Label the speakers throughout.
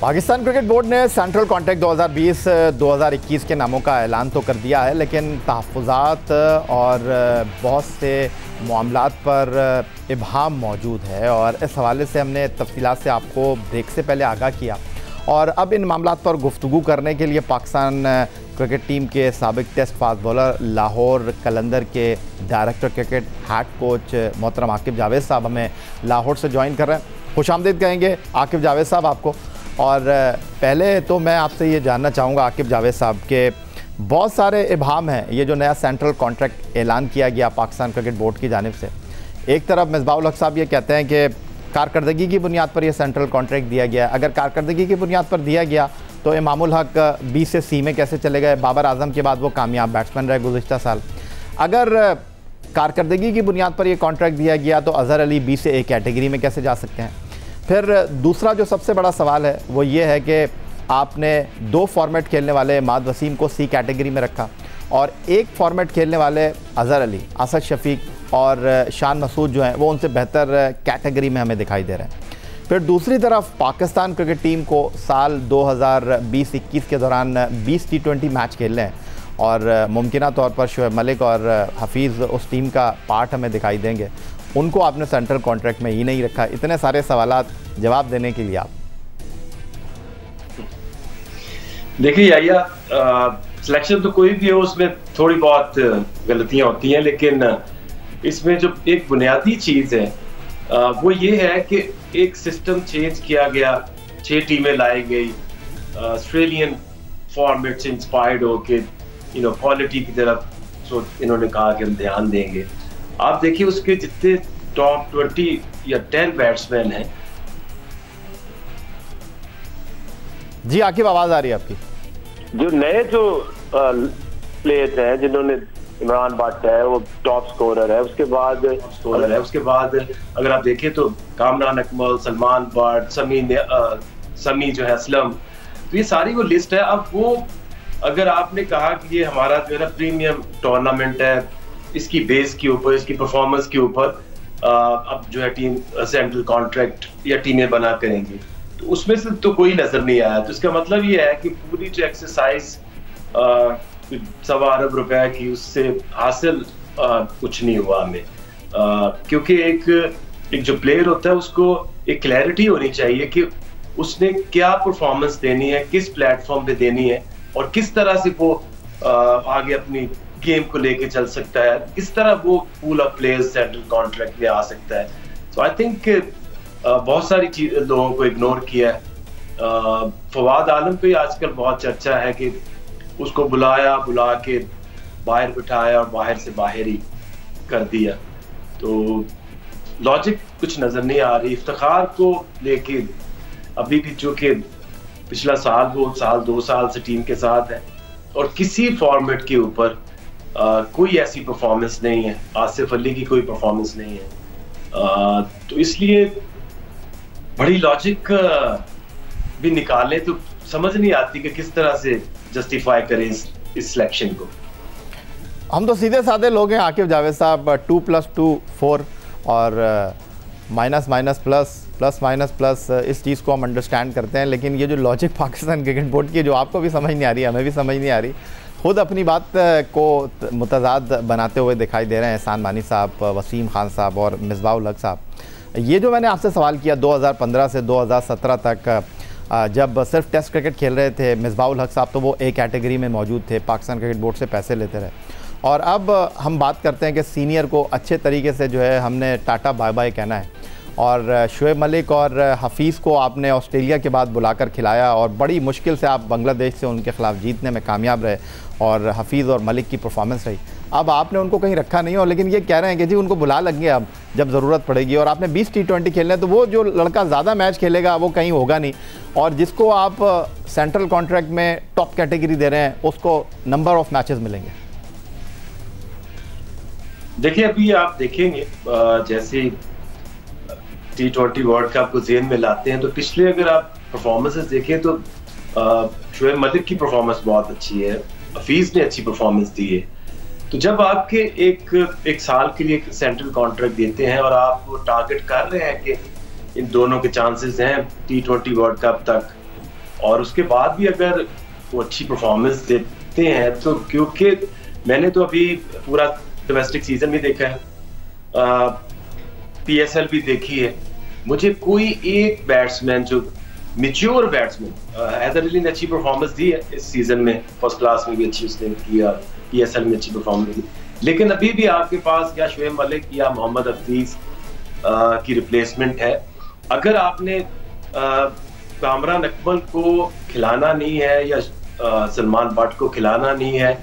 Speaker 1: Pakistan cricket board ने central contract 2020-2021 के नामों का ऐलान तो कर दिया है, लेकिन तहफ़्फ़ुज़ात और बहुत से मामलात पर इबहाम मौजूद है और इस हवाले से हमने तफ़सीलात से आपको ब्रेक से पहले आगाह किया। और अब इन मामलात पर गुफ्तगू करने के लिए पाकिस्तान क्रिकेट टीम के साबिक टेस्ट फास्ट बॉलर, लाहौर कलंदर के डायरेक्टर क्रिकेट, हेड कोच मोहतरम आकिब जावेद साहब हमें लाहौर से ज्वाइन कर रहे हैं। खुशामदीद कहेंगे आकिब जावेद साहब आपको। और पहले तो मैं आपसे ये जानना चाहूँगा आकिब जावेद साहब के बहुत सारे इबहाम हैं, ये जो नया सेंट्रल कॉन्ट्रैक्ट ऐलान किया गया पाकिस्तान क्रिकेट बोर्ड की जानिब से। एक तरफ मिसबाहुल हक साहब ये कहते हैं कि कारकर्दगी की बुनियाद पर यह सेंट्रल कॉन्ट्रैक्ट दिया गया। अगर कारकर्दगी की बुनियाद पर दिया गया तो इमामुल हक बी से सी में कैसे चले गए? बाबर आजम के बाद वो कामयाब बैट्समैन रहे गुज़िश्ता साल। अगर कारकर्दगी की बुनियाद पर यह कॉन्ट्रैक्ट दिया गया तो अज़हर अली बी से ए कैटेगरी में कैसे जा सकते हैं? फिर दूसरा जो सबसे बड़ा सवाल है वो ये है कि आपने 2 फॉर्मेट खेलने वाले इमाद वसीम को सी कैटेगरी में रखा और 1 फॉर्मेट खेलने वाले अज़हर अली, असद शफीक और शान मसूद जो हैं वो उनसे बेहतर कैटेगरी में हमें दिखाई दे रहे हैं। फिर दूसरी तरफ पाकिस्तान क्रिकेट टीम को साल 2020-21 के दौरान 20 T20 मैच खेलने हैं और मुमकिना तौर पर शोएब मलिक और हफीज़ उस टीम का पार्ट हमें दिखाई देंगे। उनको आपने सेंट्रल कॉन्ट्रैक्ट में ही नहीं रखा। इतने सारे सवालात जवाब देने के लिए आप
Speaker 2: देखिए याया, सिलेक्शन तो कोई भी हो उसमें थोड़ी बहुत गलतियां होती हैं, लेकिन इसमें जो एक बुनियादी चीज़ है वो ये है कि एक सिस्टम चेंज किया गया, 6 टीमें लाई गई, ऑस्ट्रेलियन फॉर्मेट से इंस्पायर्ड होके क्वालिटी की तरफ इन्होंने कहा कि हम ध्यान देंगे। आप देखिए उसके जितने टॉप 20 या 10 बैट्समैन हैं।
Speaker 1: जी आकिब, आवाज आ रही है आपकी।
Speaker 3: जो नए जो प्लेयर्स हैं जिन्होंने, इमरान भट्ट है वो टॉप स्कोरर है, उसके बाद
Speaker 2: अगर आप देखें तो कामरान अकमल, सलमान भट्ट, समी जो है असलम, तो ये सारी वो लिस्ट है। अब वो अगर आपने कहा कि ये हमारा जो है ना प्रीमियम टूर्नामेंट है, इसकी बेस के ऊपर, इसकी परफॉर्मेंस के ऊपर अब जो है टीम सेंट्रल कॉन्ट्रैक्ट या टीमें बना करेंगे, तो उसमें से तो कोई नजर नहीं आया। तो इसका मतलब ये है कि पूरी जो एक्सरसाइज 1.25 अरब रुपए की, उससे हासिल कुछ नहीं हुआ हमें, क्योंकि एक जो प्लेयर होता है उसको एक क्लैरिटी होनी चाहिए कि उसने क्या परफॉर्मेंस देनी है, किस प्लेटफॉर्म पे देनी है और किस तरह से वो आगे अपनी गेम को लेके चल सकता है, किस तरह वो pool of players central contract में आ सकता है। सो आई थिंक बहुत सारी लोगों को इग्नोर किया है। फवाद आलम पे आजकल बहुत चर्चा है कि उसको बुला के बाहर बिठाया और बाहर से बाहर ही कर दिया, तो लॉजिक कुछ नजर नहीं आ रही। इफ्तिखार को लेके अभी भी चूंकि पिछला साल 2 साल से टीम के साथ है और किसी फॉर्मेट के ऊपर कोई ऐसी परफॉर्मेंस नहीं है, आसिफ अली की कोई परफॉर्मेंस नहीं है, तो इसलिए बड़ी लॉजिक भी निकालें तो समझ नहीं आती कि किस तरह से जस्टिफाई करें इस सिलेक्शन को।
Speaker 1: हम तो सीधे साधे लोग हैं आकिब जावेद साहब, 2+2 4 और --- इस चीज़ को हम अंडरस्टैंड करते हैं, लेकिन ये जो लॉजिक पाकिस्तान क्रिकेट बोर्ड की, जो आपको भी समझ नहीं आ रही, हमें भी समझ नहीं आ रही, खुद अपनी बात को मुतज़ाद बनाते हुए दिखाई दे रहे हैं एहसान मानी साहब, वसीम खान साहब और मिसबाहुल हक साहब। ये जो मैंने आपसे सवाल किया 2015 से 2017 तक, जब सिर्फ टेस्ट क्रिकेट खेल रहे थे मिसबाहुल हक साहब, तो वो ए कैटेगरी में मौजूद थे, पाकिस्तान क्रिकेट बोर्ड से पैसे लेते रहे। और अब हम बात करते हैं कि सीनियर को अच्छे तरीके से जो है हमने टाटा बाय बाय कहना है, और शोएब मलिक और हफीज़ को आपने ऑस्ट्रेलिया के बाद बुलाकर खिलाया और बड़ी मुश्किल से आप बांग्लादेश से उनके ख़िलाफ़ जीतने में कामयाब रहे और हफीज़ और मलिक की परफॉर्मेंस रही। अब आपने उनको कहीं रखा नहीं हो, लेकिन ये कह रहे हैं कि जी उनको बुला लेंगे अब जब ज़रूरत पड़ेगी, और आपने 20 T20 खेलने, तो वो जो लड़का ज़्यादा मैच खेलेगा वो कहीं होगा नहीं, और जिसको आप सेंट्रल कॉन्ट्रैक्ट में टॉप कैटेगरी दे रहे हैं उसको नंबर ऑफ़ मैचेस मिलेंगे।
Speaker 2: देखिए अभी आप देखेंगे जैसे T20 वर्ल्ड कप को जेन में लाते हैं, तो पिछले अगर आप परफॉर्मेंसेस देखें तो शोएब मलिक की परफॉर्मेंस बहुत अच्छी है, हफीज ने अच्छी परफॉर्मेंस दी है। तो जब आपके एक साल के लिए सेंट्रल कॉन्ट्रैक्ट देते हैं और आप टारगेट कर रहे हैं कि इन दोनों के चांसेस हैं T20 वर्ल्ड कप तक और उसके बाद भी अगर वो अच्छी परफॉर्मेंस देते हैं तो, क्योंकि मैंने तो अभी पूरा डोमेस्टिक सीजन भी देखा है, PSL भी देखी है, मुझे कोई एक बैट्समैन जो मैच्योर बैट्समैन, हैदर अली ने अच्छी परफॉर्मेंस दी है इस सीजन में, फर्स्ट क्लास में भी अच्छी उसने किया, PSL में अच्छी परफॉर्मेंस दी, लेकिन अभी भी आपके पास या शुएब मलिक या मोहम्मद हफीज की रिप्लेसमेंट है। अगर आपने कामरान अकमल को खिलाना नहीं है या सलमान बट को खिलाना नहीं है,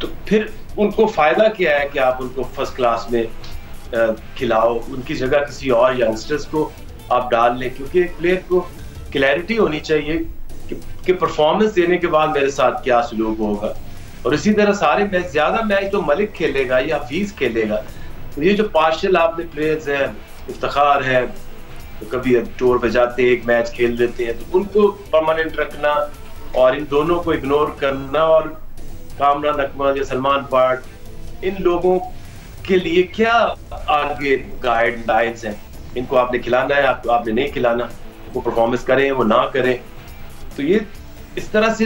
Speaker 2: तो फिर उनको फायदा क्या है कि आप उनको फर्स्ट क्लास में खिलाओ, उनकी जगह किसी और यंगस्टर्स को आप डाल लें, क्योंकि एक प्लेयर को क्लैरिटी होनी चाहिए कि परफॉर्मेंस देने के बाद मेरे साथ क्या सलूक होगा। और इसी तरह सारे मैच, ज्यादा मैच तो मलिक खेलेगा या हफीज खेलेगा, तो ये जो पार्शियल आपने प्लेयर्स हैं, इफ्तिखार है, तो कभी टूर पे जाते हैं एक मैच खेल लेते हैं, तो उनको परमानेंट रखना और इन दोनों को इग्नोर करना, और कामरान अकमल या सलमान बट, इन लोगों के लिए क्या आगे गाइडलाइंस हैं, इनको आपने खिलाना है, आपने नहीं खिलाना, वो परफॉर्मेंस करें वो ना करें। तो ये इस तरह से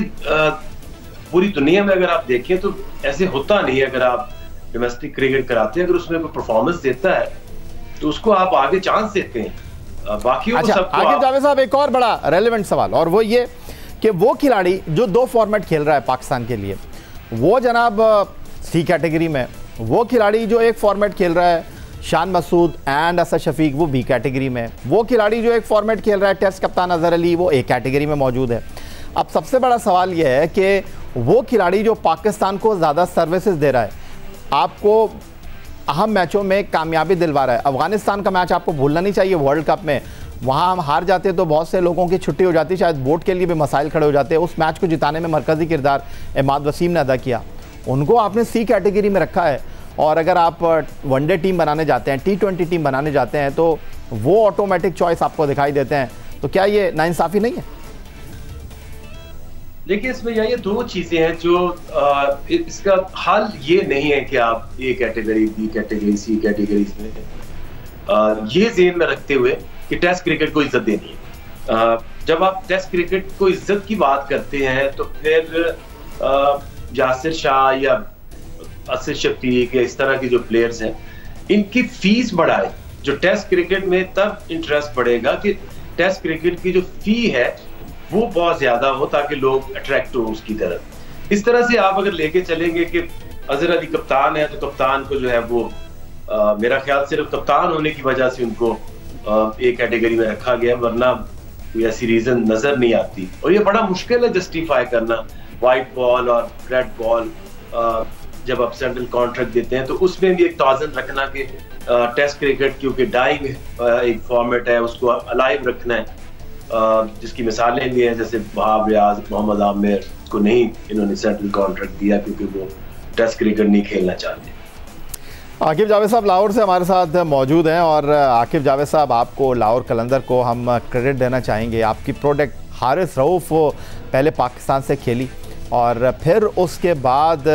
Speaker 2: पूरी दुनिया में अगर आप देखें तो ऐसे होता नहीं है। अगर आप डोमेस्टिक क्रिकेट कराते हैं, अगर उसमें कोई परफॉर्मेंस देता है तो उसको आप आगे चांस देते हैं, बाकी
Speaker 1: अच्छा, आगे जावेद साहब एक और बड़ा रेलेवेंट सवाल, और वो ये कि वो खिलाड़ी जो 2 फॉर्मेट खेल रहा है पाकिस्तान के लिए, वो जनाब C कैटेगरी में, वो खिलाड़ी जो एक फॉर्मेट खेल रहा है शान मसूद एंड असद शफीक, वो B कैटेगरी में, वो खिलाड़ी जो एक फॉर्मेट खेल रहा है टेस्ट कप्तान अजहर अली, वो A कैटेगरी में मौजूद है। अब सबसे बड़ा सवाल यह है कि वो खिलाड़ी जो पाकिस्तान को ज़्यादा सर्विसेज दे रहा है, आपको अहम मैचों में कामयाबी दिलवा रहा है, अफगानिस्तान का मैच आपको भूलना नहीं चाहिए, वर्ल्ड कप में वहाँ हम हार जाते तो बहुत से लोगों की छुट्टी हो जाती, शायद बोर्ड के लिए भी मसाइल खड़े हो जाते। उस मैच को जिताने में मरकज़ी किरदार इमाद वसीम ने अदा किया, उनको आपने C कैटेगरी में रखा है। और अगर आप वनडे टीम बनाने जाते हैं, T20 टीम बनाने जाते हैं, तो वो ऑटोमेटिक चॉइस आपको दिखाई देते हैं, तो क्या ये नाइंसाफ़ी नहीं है?
Speaker 2: देखिए, इसमें ये 2 चीजें हैं जो इसका हल ये नहीं है कि आप A category, B category, C category में ये ज़हन में रखते हुए कि टेस्ट क्रिकेट को इज्जत देनी है। जब आप टेस्ट क्रिकेट को इज्जत की बात करते हैं तो फिर यासिर शाह या असद शफीक या इस तरह के जो प्लेयर्स हैं, इनकी फीस बढ़ाए। जो टेस्ट क्रिकेट में तब इंटरेस्ट बढ़ेगा कि टेस्ट क्रिकेट की जो फी है वो बहुत ज्यादा हो, ताकि लोग अट्रैक्ट हो उसकी तरफ। इस तरह से आप अगर लेके चलेंगे कि अजहर अली कप्तान है, तो कप्तान को जो है वो मेरा ख्याल सिर्फ कप्तान होने की वजह से उनको A कैटेगरी में रखा गया, वरना कोई ऐसी रीजन नजर नहीं आती। और ये बड़ा मुश्किल है जस्टिफाई करना, व्हाइट बॉल और रेड बॉल जब आप सेंट्रल कॉन्ट्रैक्ट देते हैं तो उसमें भी एक तौज़ुन रखना कि टेस्ट क्रिकेट क्योंकि डाइंग एक फॉर्मेट है, उसको अलाइव रखना है, जिसकी मिसालें भी हैं, जैसे वहाब रियाज, मोहम्मद आमिर को नहीं इन्होंने सेंट्रल कॉन्ट्रैक्ट दिया क्योंकि वो टेस्ट क्रिकेट नहीं खेलना चाहते।
Speaker 1: आकिब जावेद साहब लाहौर से हमारे साथ मौजूद हैं, और आकिब जावेद साहब, आपको लाहौर कलंदर को हम क्रेडिट देना चाहेंगे। आपकी प्रोडक्ट हारिस रऊफ पहले पाकिस्तान से खेली और फिर उसके बाद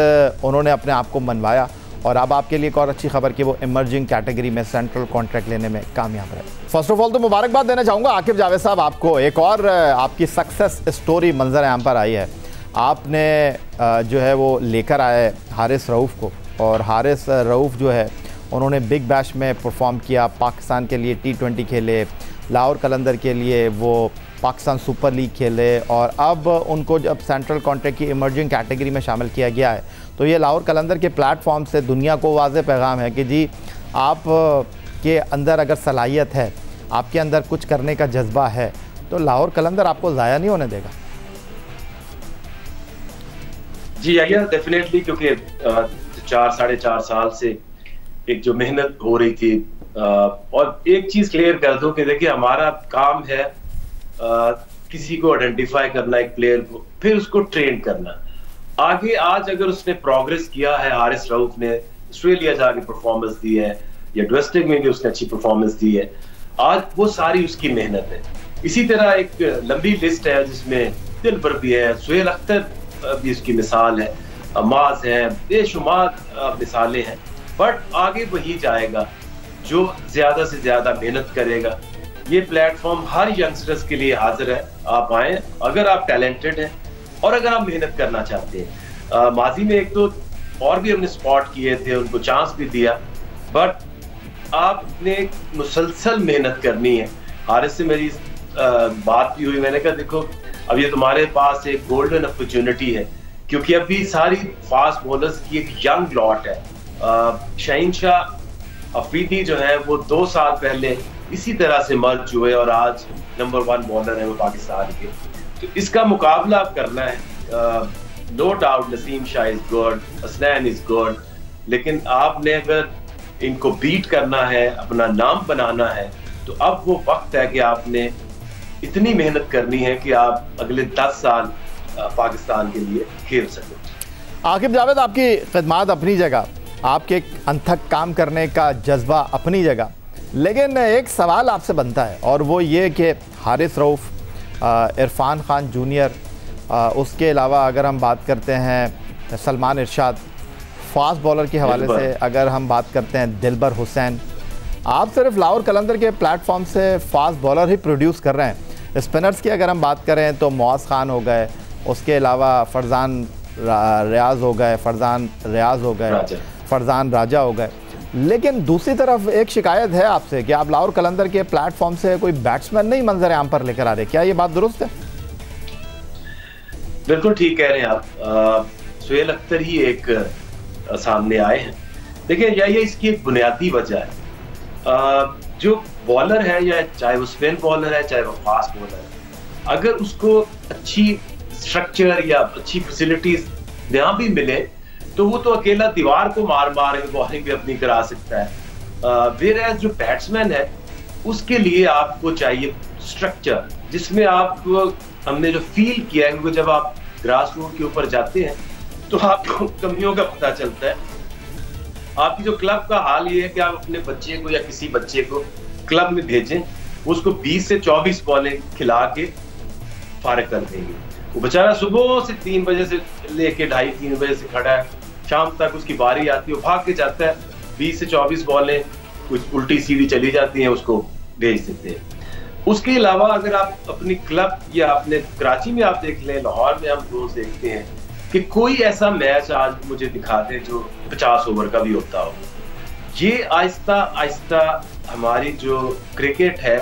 Speaker 1: उन्होंने अपने आप को मनवाया, और अब आपके लिए एक और अच्छी खबर कि वो इमर्जिंग कैटेगरी में सेंट्रल कॉन्ट्रैक्ट लेने में कामयाब रहे। फर्स्ट ऑफ ऑल तो मुबारकबाद देना चाहूँगा आकिब जावेद साहब आपको। एक और आपकी सक्सेस स्टोरी मंजर आम पर आई है, आपने जो है वो लेकर आए हारिस रऊफ को, और हारिस रऊफ जो है उन्होंने बिग बैश में परफॉर्म किया, पाकिस्तान के लिए T20 खेले, लाहौर कलंदर के लिए वो पाकिस्तान सुपर लीग खेले, और अब उनको जब सेंट्रल कॉन्ट्रैक्ट की इमर्जिंग कैटेगरी में शामिल किया गया है, तो ये लाहौर कलंदर के प्लेटफॉर्म से दुनिया को वाज़ेह पैगाम है कि जी आप के अंदर अगर सलाहियत है, आपके अंदर कुछ करने का जज्बा है, तो लाहौर कलंदर आपको ज़ाया नहीं होने देगा।
Speaker 2: जी आइए, डेफिनेटली, क्योंकि 4-4.5 साल से एक जो मेहनत हो रही थी, और एक चीज क्लियर कर दूं कि देखिए हमारा काम है किसी को आइडेंटिफाई करना, एक प्लेयर को, फिर उसको ट्रेन करना आगे। आज अगर उसने प्रोग्रेस किया है, हारिस रऊफ ने ऑस्ट्रेलिया जाके परफॉर्मेंस दी है या डोमेस्टिक में भी उसने अच्छी परफॉर्मेंस दी है, आज वो सारी उसकी मेहनत है। इसी तरह एक लंबी लिस्ट है जिसमें दिलबर भी है, सुहेल अख्तर भी उसकी मिसाल है, अमाज है, बेशुमार मिसालें हैं। बट आगे वही जाएगा जो ज्यादा से ज्यादा मेहनत करेगा, ये प्लेटफॉर्म हर यंगस्टर्स के लिए हाजिर है। आप आए अगर आप टैलेंटेड हैं और अगर आप मेहनत करना चाहते हैं। माजी में एक तो और भी हमने स्पॉट किए थे, उनको चांस भी दिया, बट आपने मुसलसल मेहनत करनी है। हारिस से मेरी बात भी हुई, मैंने कहा देखो अब ये तुम्हारे पास एक गोल्डन अपॉर्चुनिटी है, क्योंकि अभी सारी फास्ट बॉलर्स की एक यंग लॉट है। शहीनशाह अफरीदी जो है वो 2 साल पहले इसी तरह से मर्ज हुए और आज नंबर 1 बॉलर है वो पाकिस्तान के। तो इसका मुकाबला आप करना है। No doubt Naseem Shah is good, Hasnain is good, लेकिन आपने अगर इनको बीट करना है, अपना नाम बनाना है, तो अब वो वक्त है कि आपने इतनी मेहनत करनी है कि आप अगले 10 साल पाकिस्तान के लिए खेल सकें।
Speaker 1: आकिब जावेद, आपकी खिदमत अपनी जगह, आपके अनथक काम करने का जज्बा अपनी जगह, लेकिन एक सवाल आपसे बनता है और वो ये कि हारिस रऊफ़, इरफान खान जूनियर, उसके अलावा अगर हम बात करते हैं सलमान इरशाद, फास्ट बॉलर के हवाले से अगर हम बात करते हैं दिलबर हुसैन, आप सिर्फ लाहौर कलंदर के प्लेटफॉर्म से फास्ट बॉलर ही प्रोड्यूस कर रहे हैं। स्पिनर्स की अगर हम बात करें तो मुआज़ खान हो गए, उसके अलावा फरजान रियाज हो गए, फरजान राजा हो गए। लेकिन दूसरी तरफ एक शिकायत है आपसे कि आप लाहौर कलंदर के प्लेटफॉर्म से कोई बैट्समैन नहीं मंजर आम पर लेकर आ रहे, क्या ये बात दुरुस्त है?
Speaker 2: बिल्कुल ठीक कह रहे हैं आप। सुहेल अख्तर ही एक सामने आए हैं। देखिए ये इसकी एक बुनियादी वजह है। जो बॉलर है, या चाहे वो स्पिन बॉलर है चाहे वो फास्ट बॉलर है, अगर उसको अच्छी स्ट्रक्चर या अच्छी फैसिलिटीज यहाँ भी मिले तो वो तो अकेला दीवार को मार मार के बॉलिंग भी अपनी करा सकता है। वेयरएज़ जो बैट्समैन है उसके लिए आपको चाहिए स्ट्रक्चर, जिसमें आपको हमने जो फील किया है, क्योंकि जब आप ग्रास रूट के ऊपर जाते हैं तो आपको कमियों का पता चलता है। आपकी जो क्लब का हाल ये है कि आप अपने बच्चे को या किसी बच्चे को क्लब में भेजें, उसको 20 से 24 बॉलें खिला के फारिग कर देंगे। वो बेचारा सुबह से 3 बजे से लेके 2:30-3 बजे से खड़ा है, शाम तक उसकी बारी आती है, वो भाग के जाता है, 20 से 24 बॉलें कुछ उल्टी सीधी चली जाती हैं, उसको भेज देते हैं। उसके अलावा अगर आप अपनी क्लब या अपने कराची में आप देख लें, लाहौर में हम रोज देखते हैं कि कोई ऐसा मैच आज मुझे दिखा दे जो 50 ओवर का भी होता हो। ये आहिस्ता आहिस्ता हमारी जो क्रिकेट है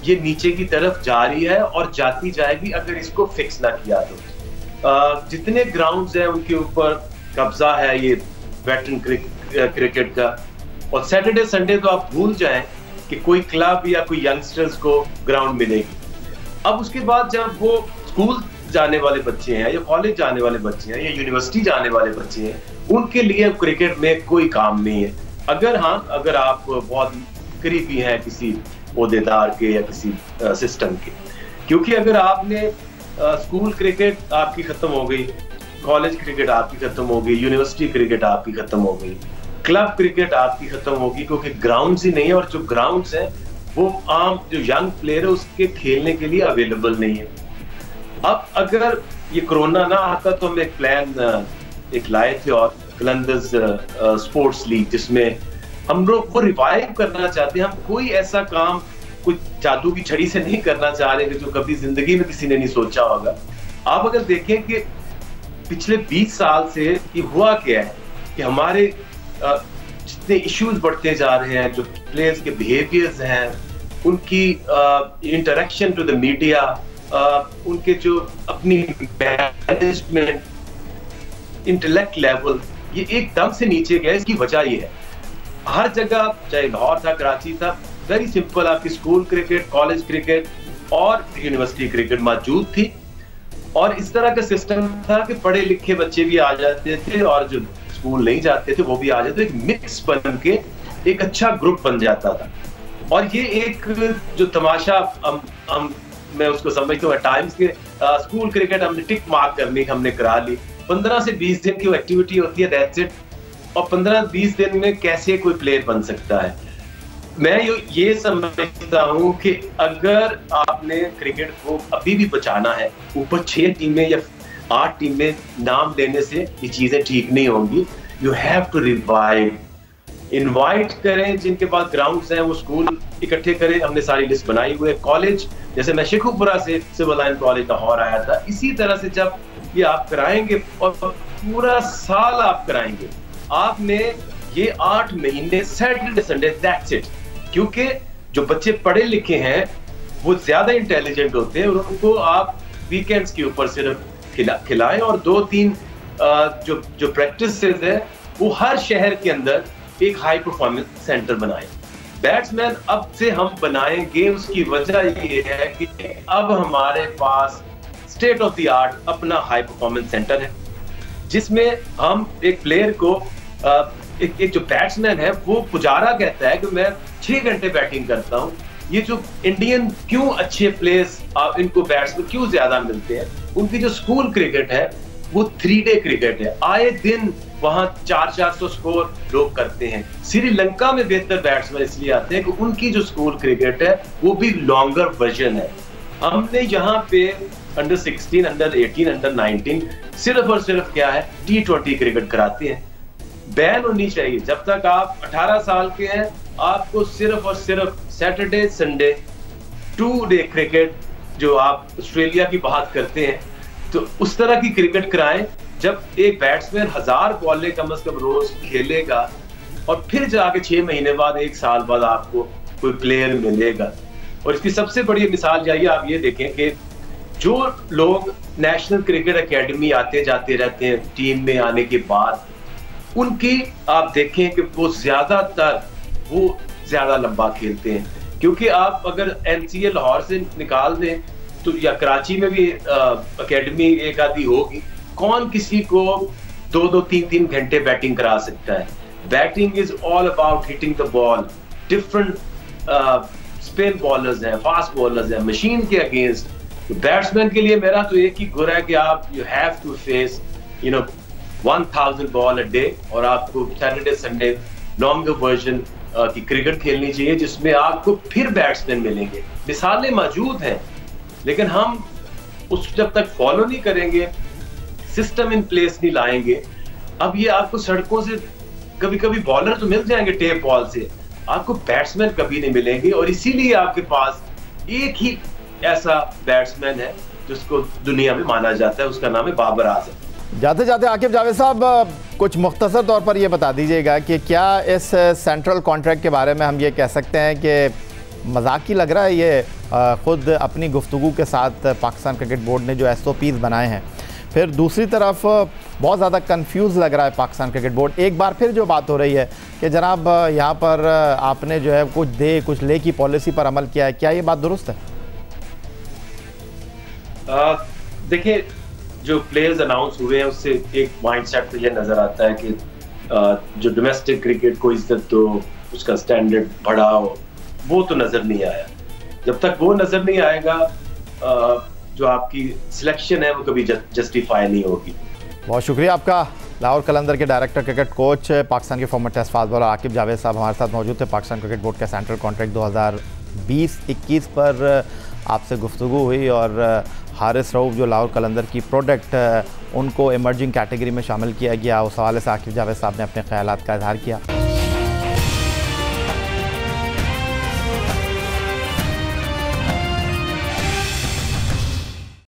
Speaker 2: ये नीचे की तरफ जा रही है और जाती जाएगी अगर इसको फिक्स ना किया तो। जितने ग्राउंड्स हैं उनके ऊपर कब्जा है ये वेटरन क्रिकेट का, और सैटरडे संडे तो आप भूल जाएं कि कोई क्लब या कोई यंगस्टर्स को ग्राउंड मिलेगी। अब उसके बाद जब वो स्कूल जाने वाले बच्चे हैं या कॉलेज जाने वाले बच्चे हैं या यूनिवर्सिटी जाने वाले बच्चे हैं, उनके लिए क्रिकेट में कोई काम नहीं है। अगर आप बहुत करीबी हैं किसी ओहदेदार के या किसी सिस्टम के, क्योंकि अगर आपने स्कूल क्रिकेट आपकी खत्म हो गई, कॉलेज क्रिकेट आपकी खत्म हो गई, यूनिवर्सिटी क्रिकेट आपकी खत्म हो गई, क्लब क्रिकेट आपकी खत्म होगी, क्योंकि ग्राउंड्स ही नहीं है, और जो ग्राउंड्स हैं वो आम जो यंग प्लेयर है उसके खेलने के लिए अवेलेबल नहीं है। अब अगर ये कोरोना ना आता तो हम एक प्लान लाए थे, और कलंदर्स स्पोर्ट्स लीग, जिसमें हम लोग वो रिवाइव करना चाहते हैं। हम कोई ऐसा काम कुछ जादू की छड़ी से नहीं करना चाह रहे जो कभी जिंदगी में किसी ने नहीं सोचा होगा। आप अगर देखें कि पिछले 20 साल से ये हुआ क्या है कि हमारे जितने इश्यूज बढ़ते जा रहे हैं, जो प्लेयर्स के बिहेवियर्स हैं, उनकी इंटरेक्शन टू द मीडिया, उनके जो अपनी मैनेजमेंट, इंटेलेक्ट लेवल, ये एकदम से नीचे गया। इसकी वजह ये है हर जगह, चाहे लाहौर था, कराची था, वेरी सिंपल, आपकी स्कूल क्रिकेट, कॉलेज क्रिकेट और यूनिवर्सिटी क्रिकेट मौजूद थी, और इस तरह का सिस्टम था कि पढ़े लिखे बच्चे भी आ जाते थे और जो स्कूल नहीं जाते थे वो भी आ जाते थे। एक मिक्स बन के एक अच्छा ग्रुप बन जाता था। और ये एक जो तमाशा मैं उसको समझता हूँ टाइम्स के स्कूल क्रिकेट हमने टिक मार्क करने हमने करा ली, 15 से 20 दिन की एक्टिविटी होती है, दैट्स इट। और 15-20 दिन में कैसे कोई प्लेयर बन सकता है? मैं ये समझता हूँ कि अगर आपने क्रिकेट को अभी भी बचाना है, ऊपर 6 टीमें या 8 टीमें नाम लेने से ये चीजें ठीक नहीं होंगी। You have to revive, invite करें जिनके पास ग्राउंड्स हैं, वो स्कूल इकट्ठे करें, हमने सारी लिस्ट बनाई हुई है। कॉलेज जैसे मैं शेखुपुरा से सिविल लाइन कॉलेज लाहौर आया था, इसी तरह से जब ये आप कराएंगे और पूरा साल आप कराएंगे, आपने ये 8 महीने सैटरडे संडे दैट्स इट, क्योंकि जो बच्चे पढ़े लिखे हैं वो ज्यादा इंटेलिजेंट होते हैं और उनको आप वीकेंड्स के ऊपर सिर्फ खिलाएं और 2-3 जो प्रैक्टिसेस है वो हर शहर के अंदर एक हाई परफॉर्मेंस सेंटर बनाएं। बैट्समैन अब से हम बनाएंगे, उसकी वजह ये है कि अब हमारे पास स्टेट ऑफ द आर्ट अपना हाई परफॉर्मेंस सेंटर है, जिसमें हम एक प्लेयर को एक जो बैट्समैन है वो पुजारा कहता है कि मैं 6 घंटे बैटिंग करता हूँ। ये जो इंडियन क्यों अच्छे प्लेयर्स इनको बैट्समैन क्यों ज्यादा मिलते हैं, उनकी जो स्कूल क्रिकेट है वो 3-डे क्रिकेट है, आए दिन वहां 400 स्कोर लोग करते हैं। श्रीलंका में बेहतर बैट्समैन इसलिए आते हैं कि उनकी जो स्कूल क्रिकेट है वो भी लॉन्गर वर्जन है। हमने यहाँ पे अंडर 16, अंडर 18, अंडर 19 सिर्फ और सिर्फ क्या है T20 क्रिकेट कराते हैं। बैन होनी चाहिए, जब तक आप 18 साल के हैं आपको सिर्फ और सिर्फ सैटरडे संडे 2-डे क्रिकेट, जो आप ऑस्ट्रेलिया की बात करते हैं, तो उस तरह की क्रिकेट कराएं जब एक बैट्समैन 1000 बॉलें कम से कम रोज खेलेगा और फिर जाके 6 महीने बाद 1 साल बाद आपको कोई प्लेयर मिलेगा। और इसकी सबसे बड़ी मिसाल जाइए आप ये देखें कि जो लोग नेशनल क्रिकेट एकेडमी आते जाते रहते हैं टीम में आने के बाद, उनकी आप देखें कि वो ज्यादा लंबा खेलते हैं, क्योंकि आप अगर NCA लाहौर से निकाल दें तो या कराची में भी एकेडमी एक आधी होगी, कौन किसी को 2-2, 3-3 घंटे बैटिंग करा सकता है। Batting is all about hitting the ball, different spin bowlers हैं, फास्ट बॉलर्स हैं, मशीन के अगेंस्ट। बैट्समैन के लिए मेरा तो एक ही गुर है कि आप you have to face 1000 ball a day, और आपको सैटरडे संडे लॉन्गर वर्जन की क्रिकेट खेलनी चाहिए जिसमें आपको फिर बैट्समैन मिलेंगे। मिसालें मौजूद हैं, लेकिन हम उस जब तक फॉलो नहीं करेंगे, सिस्टम इन प्लेस नहीं लाएंगे, अब ये आपको सड़कों से कभी कभी बॉलर तो मिल जाएंगे टेप बॉल से, आपको बैट्समैन कभी नहीं मिलेंगे। और इसीलिए आपके पास एक ही ऐसा बैट्समैन है जिसको दुनिया में माना जाता है, उसका नाम है बाबर आजम।
Speaker 1: जाते जाते आकिब जावेद साहब, कुछ मुख्तसर तौर पर ये बता दीजिएगा कि क्या इस सेंट्रल कॉन्ट्रैक्ट के बारे में हम ये कह सकते हैं कि मजाकी लग रहा है, ये ख़ुद अपनी गुफ्तगू के साथ पाकिस्तान क्रिकेट बोर्ड ने जो SOPs बनाए हैं, फिर दूसरी तरफ बहुत ज़्यादा कंफ्यूज लग रहा है पाकिस्तान क्रिकेट बोर्ड। एक बार फिर जो बात हो रही है कि जनाब यहाँ पर आपने जो है कुछ दे कुछ ले की पॉलिसी पर अमल किया है, क्या ये बात दुरुस्त है?
Speaker 2: देखिए, जो प्लेयर्स अनाउंस हुए हैं उससे एक माइंडसेट तो ये नजर आता है कि जो डोमेस्टिक क्रिकेट को इज्जत दो, उसका स्टैंडर्ड बढ़ाओ, वो तो नजर नहीं आया। जब तक वो नजर नहीं आएगा, जो आपकी सिलेक्शन है वो कभी जस्टिफाई नहीं होगी।
Speaker 1: बहुत शुक्रिया आपका। लाहौर कलंदर के डायरेक्टर क्रिकेट कोच, पाकिस्तान के former test fast bowler Aqib Javed साहब हमारे साथ मौजूद थे। पाकिस्तान क्रिकेट बोर्ड का सेंट्रल कॉन्ट्रैक्ट 2020-21 पर आपसे गुफ्तगू हुई और हारिस रऊफ जो लाहौर कलंदर की प्रोडक्ट उनको इमर्जिंग कैटेगरी में शामिल किया गया, उस हवाले से आकिब जावेद साहब ने अपने ख्यालात का इजहार किया।